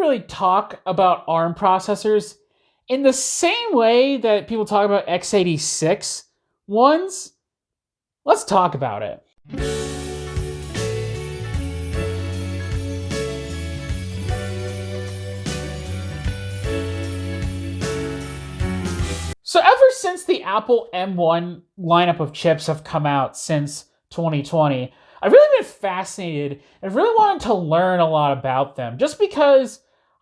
really talk about ARM processors in the same way that people talk about x86 ones. Let's talk about it. So ever since the Apple M1 lineup of chips have come out since 2020, I've really been fascinated and really wanted to learn a lot about them, just because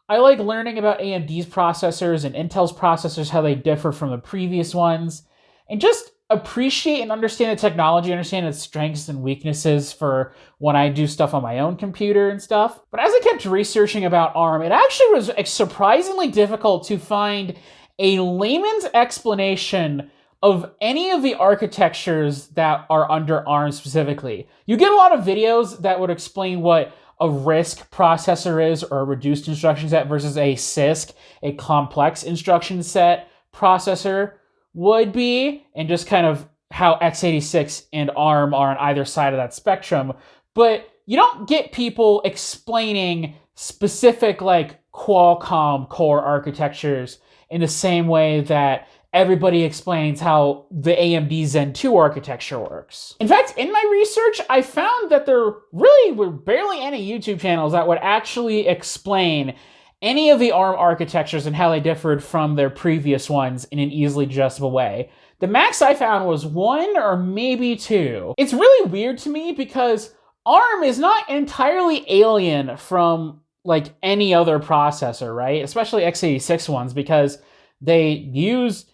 I like learning about AMD's processors and Intel's processors, how they differ from the previous ones, and just appreciate and understand the technology, understand its strengths and weaknesses for when I do stuff on my own computer and stuff. But as I kept researching about ARM, it actually was surprisingly difficult to find a layman's explanation of any of the architectures that are under ARM specifically. You get a lot of videos that would explain what a RISC processor is, or a reduced instruction set, versus a CISC, a complex instruction set processor, would be, and just kind of how x86 and ARM are on either side of that spectrum. But you don't get people explaining specific like Qualcomm core architectures in the same way that everybody explains how the AMD Zen 2 architecture works. In fact, in my research, I found that there really were barely any YouTube channels that would actually explain any of the ARM architectures and how they differed from their previous ones in an easily digestible way. The max I found was 1 or maybe 2. It's really weird to me because ARM is not entirely alien from like any other processor, right? Especially x86 ones, because they use,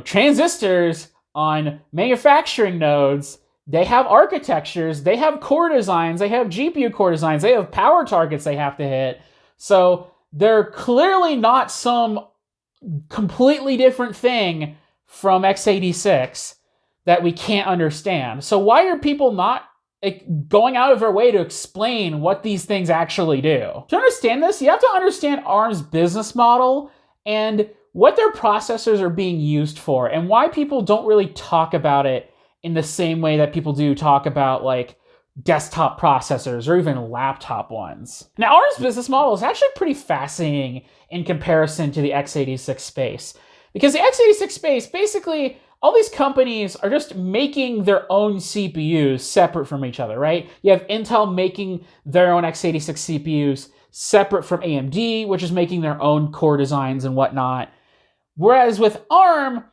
transistors on manufacturing nodes. They have architectures, they have core designs, they have GPU core designs, they have power targets they have to hit. So they're clearly not some completely different thing from x86 that we can't understand. So why are people not going out of their way to explain what these things actually do? To understand this, you have to understand ARM's business model and what their processors are being used for, and why people don't really talk about it in the same way that people do talk about like desktop processors or even laptop ones. Now, ARM's business model is actually pretty fascinating in comparison to the x86 space, because the x86 space, basically, all these companies are just making their own CPUs separate from each other, right? You have Intel making their own x86 CPUs separate from AMD, which is making their own core designs and whatnot. Whereas with ARM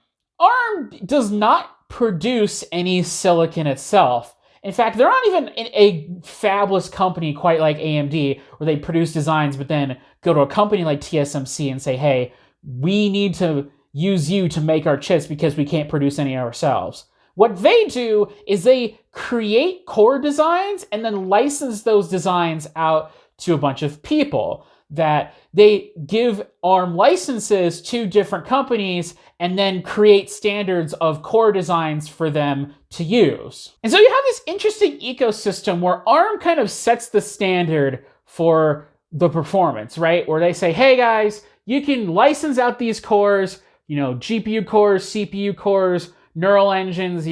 does not produce any silicon itself. In fact, they're not even a fabless company quite like AMD, where they produce designs but then go to a company like TSMC and say, hey, we need to use you to make our chips because we can't produce any ourselves. What they do is they create core designs and then license those designs out to a bunch of people, that they give ARM licenses to different companies and then create standards of core designs for them to use. And so you have this interesting ecosystem where ARM kind of sets the standard for the performance, right? Where they say, hey guys, you can license out these cores, GPU cores, CPU cores, neural engines,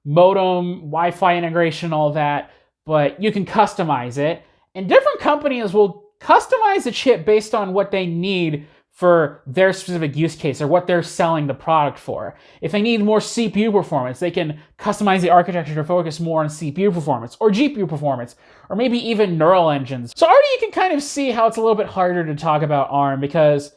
modem, Wi-Fi integration, all that, but you can customize it. And different companies will customize the chip based on what they need for their specific use case or what they're selling the product for. If they need more CPU performance, they can customize the architecture to focus more on CPU performance or GPU performance, or maybe even neural engines. So already you can kind of see how it's a little bit harder to talk about ARM, because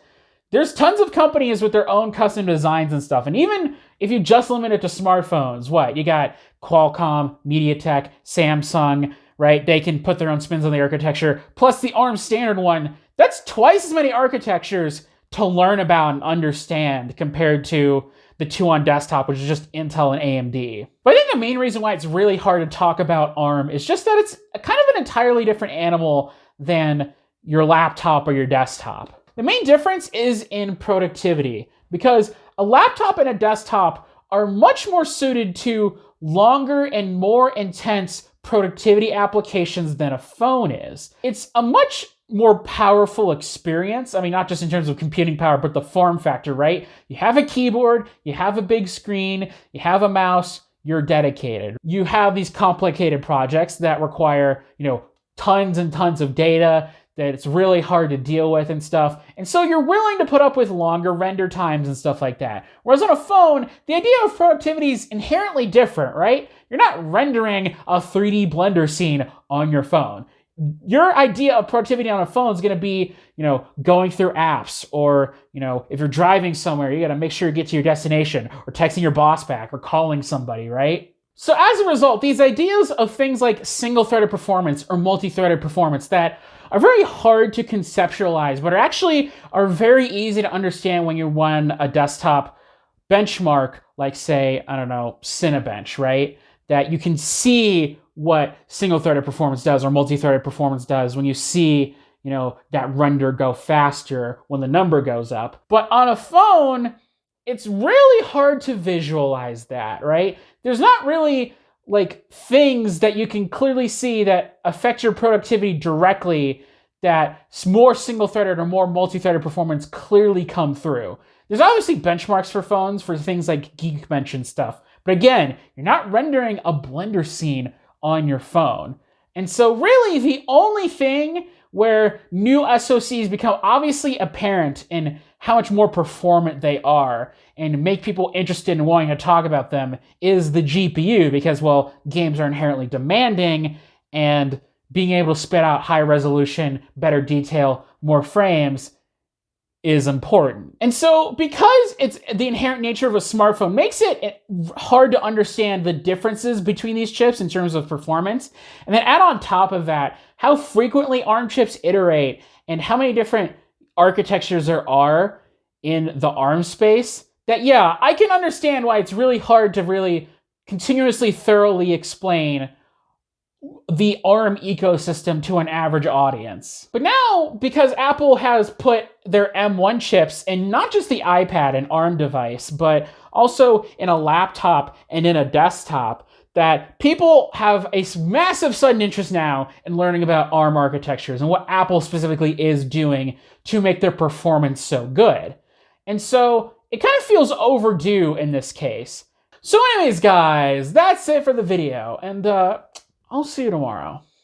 there's tons of companies with their own custom designs and stuff. And even if you just limit it to smartphones, you got Qualcomm, MediaTek, Samsung, right? They can put their own spins on the architecture. Plus the ARM standard one, that's twice as many architectures to learn about and understand compared to the two on desktop, which is just Intel and AMD. But I think the main reason why it's really hard to talk about ARM is just that it's kind of an entirely different animal than your laptop or your desktop. The main difference is in productivity, because a laptop and a desktop are much more suited to longer and more intense productivity applications than a phone is. It's a much more powerful experience. I mean, not just in terms of computing power, but the form factor, right? You have a keyboard, you have a big screen, you have a mouse, you're dedicated. You have these complicated projects that require, tons and tons of data that it's really hard to deal with and stuff. And so you're willing to put up with longer render times and stuff like that. Whereas on a phone, the idea of productivity is inherently different, right? You're not rendering a 3D Blender scene on your phone. Your idea of productivity on a phone is going to be, going through apps, or, if you're driving somewhere, you got to make sure you get to your destination, or texting your boss back, or calling somebody, right? So as a result, these ideas of things like single-threaded performance or multi-threaded performance that are very hard to conceptualize, but are very easy to understand when you run a desktop benchmark, like say, I don't know, Cinebench, right? That you can see what single-threaded performance does or multi-threaded performance does when you see, that render go faster when the number goes up. But on a phone, it's really hard to visualize that, right? There's not really like things that you can clearly see that affect your productivity directly, that more single-threaded or more multi-threaded performance clearly come through. There's obviously benchmarks for phones for things like Geekbench and stuff. But again, you're not rendering a Blender scene on your phone. And so really the only thing where new SoCs become obviously apparent in how much more performant they are and make people interested in wanting to talk about them is the GPU, because, well, games are inherently demanding, and being able to spit out high resolution, better detail, more frames is important. And so because it's the inherent nature of a smartphone makes it hard to understand the differences between these chips in terms of performance. And then add on top of that, how frequently ARM chips iterate and how many different architectures there are in the ARM space, that, yeah, I can understand why it's really hard to really continuously thoroughly explain the ARM ecosystem to an average audience. But now, because Apple has put their M1 chips in not just the iPad and ARM device, but also in a laptop and in a desktop, that people have a massive sudden interest now in learning about ARM architectures and what Apple specifically is doing to make their performance so good. And so it kind of feels overdue in this case. So anyways, guys, that's it for the video, and I'll see you tomorrow.